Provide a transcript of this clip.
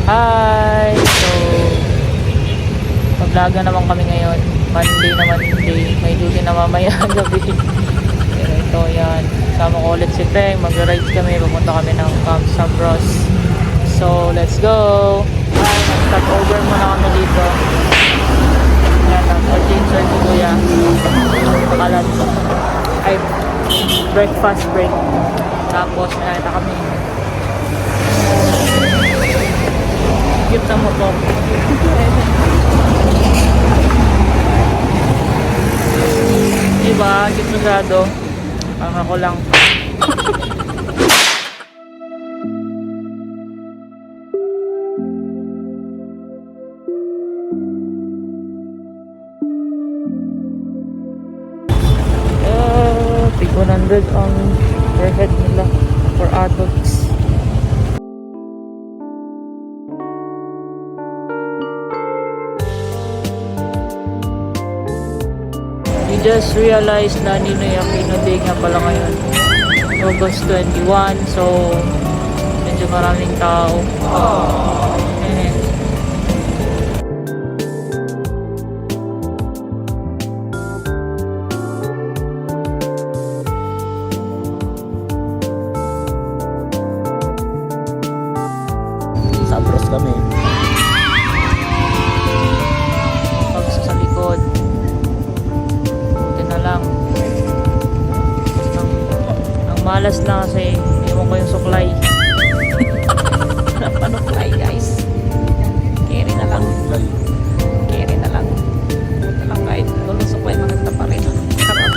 Hi! So, maglaga naman kami ngayon. Monday na Monday. May duty na mamaya gabi. Pero ito, yan. Sama ko ulit si Peng. Mag-ride kami. Pupunta kami ng Camp Sabros. So, let's go! Ay, nag-stop over muna kami dito. Yan, nag-change si Kuya. Nakalan. Ay, breakfast break. Tapos, nakita kami. Cute na motor. Diba? Cute masyado. Ang ako lang. Tig 100 ang per head nila for adults. We just realized na Ninoy Aquino Day nga pala ngayon, August 21, so medyo maraming tao. Sabros kami. Pagsa sa likod. Buti na lang. Ang malas na kasi iwan ko yung suklay. Wala pa nuklay guys. Carry na lang. Carry na lang. Buti lang kahit walang suklay maganda pa rin. Sarap.